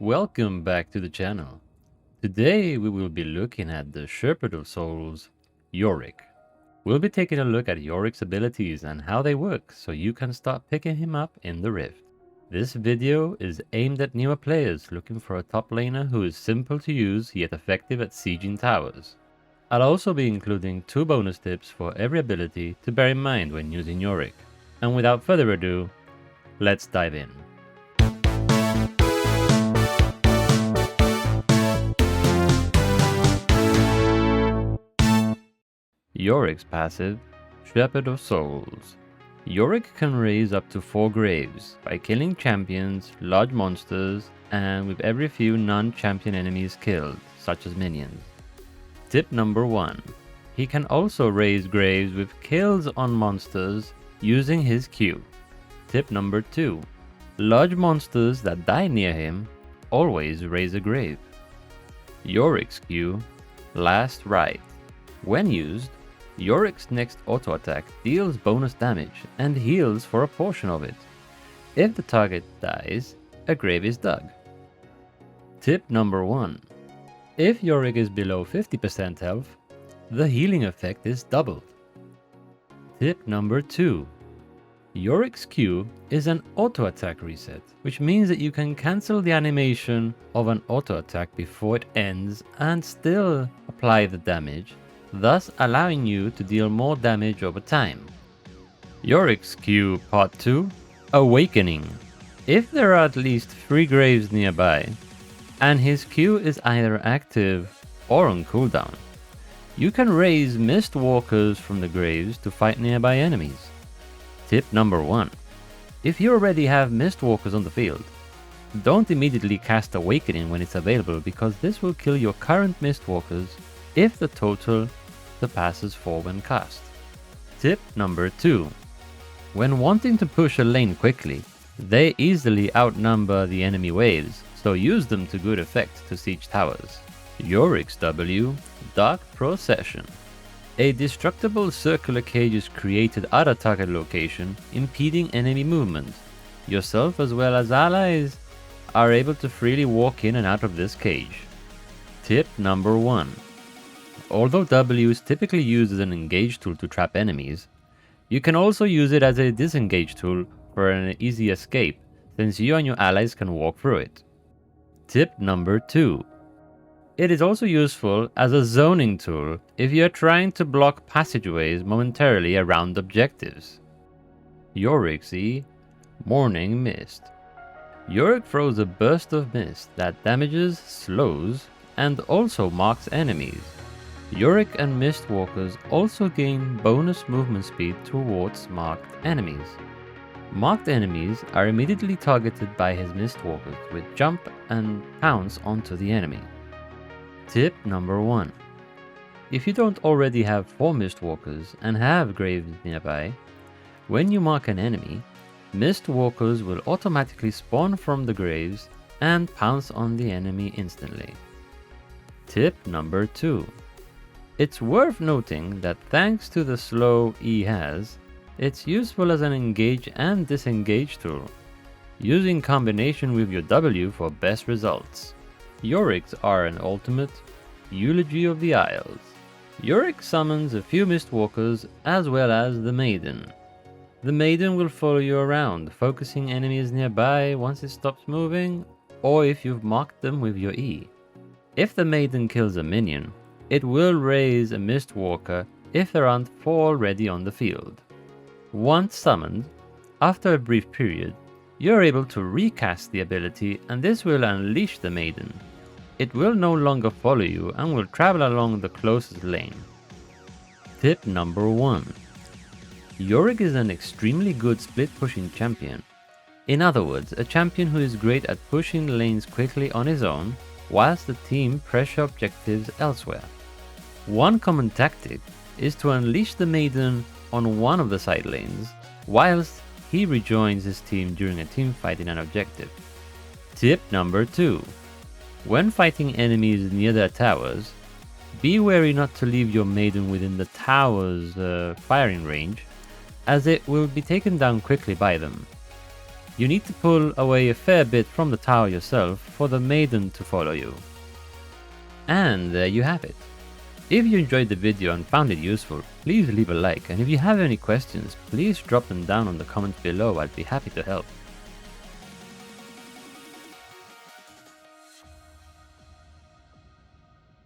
Welcome back to the channel. Today we will be looking at the Shepherd of Souls, Yorick. We'll be taking a look at Yorick's abilities and how they work so you can start picking him up in the Rift. This video is aimed at newer players looking for a top laner who is simple to use yet effective at sieging towers. I'll also be including 2 bonus tips for every ability to bear in mind when using Yorick. And without further ado, let's dive in. Yorick's passive, Shepherd of Souls. Yorick can raise up to 4 graves by killing champions, large monsters, and with every few non-champion enemies killed, such as minions. Tip number 1. He can also raise graves with kills on monsters using his Q. Tip number 2. Large monsters that die near him always raise a grave. Yorick's Q, Last Rite. When used, Yorick's next auto attack deals bonus damage and heals for a portion of it. If the target dies, a grave is dug. Tip number 1. If Yorick is below 50% health, the healing effect is doubled. Tip number 2. Yorick's Q is an auto attack reset, which means that you can cancel the animation of an auto attack before it ends and still apply the damage, thus allowing you to deal more damage over time. Yorick's Q Part 2, Awakening. If there are at least 3 graves nearby, and his Q is either active or on cooldown, you can raise Mist Walkers from the graves to fight nearby enemies. Tip number 1. If you already have Mist Walkers on the field, don't immediately cast Awakening when it's available because this will kill your current Mist Walkers if the total surpasses 4 when cast. Tip number 2. When wanting to push a lane quickly, they easily outnumber the enemy waves, so use them to good effect to siege towers. Yorick's W, Dark Procession. A destructible circular cage is created at a target location, impeding enemy movement. Yourself as well as allies are able to freely walk in and out of this cage. Tip number 1. Although W is typically used as an engage tool to trap enemies, you can also use it as a disengage tool for an easy escape, since you and your allies can walk through it. Tip number 2. It is also useful as a zoning tool if you are trying to block passageways momentarily around objectives. Yorick's E, Morning Mist. Yorick throws a burst of mist that damages, slows, and also marks enemies. Yorick and Mistwalkers also gain bonus movement speed towards marked enemies. Marked enemies are immediately targeted by his Mistwalkers with jump and pounce onto the enemy. Tip number 1. If you don't already have 4 Mistwalkers and have graves nearby, when you mark an enemy, Mistwalkers will automatically spawn from the graves and pounce on the enemy instantly. Tip number 2. It's worth noting that thanks to the slow E has, it's useful as an engage and disengage tool, used in combination with your W for best results. Yorick's are an ultimate, Eulogy of the Isles. Yorick summons a few Mistwalkers as well as the Maiden. The Maiden will follow you around, focusing enemies nearby once it stops moving, or if you've marked them with your E. If the Maiden kills a minion, it will raise a Mistwalker if there aren't 4 already on the field. Once summoned, after a brief period, you're able to recast the ability and this will unleash the Maiden. It will no longer follow you and will travel along the closest lane. Tip number 1. Yorick is an extremely good split pushing champion. In other words, a champion who is great at pushing lanes quickly on his own, whilst the team pressure objectives elsewhere. One common tactic is to unleash the Maiden on one of the side lanes, whilst he rejoins his team during a team fight in an objective. Tip number 2. When fighting enemies near their towers, be wary not to leave your Maiden within the tower's firing range, as it will be taken down quickly by them. You need to pull away a fair bit from the tower yourself for the maiden to follow you. And there you have it. If you enjoyed the video and found it useful, please leave a like, and if you have any questions, please drop them down on the comments below. I'd be happy to help.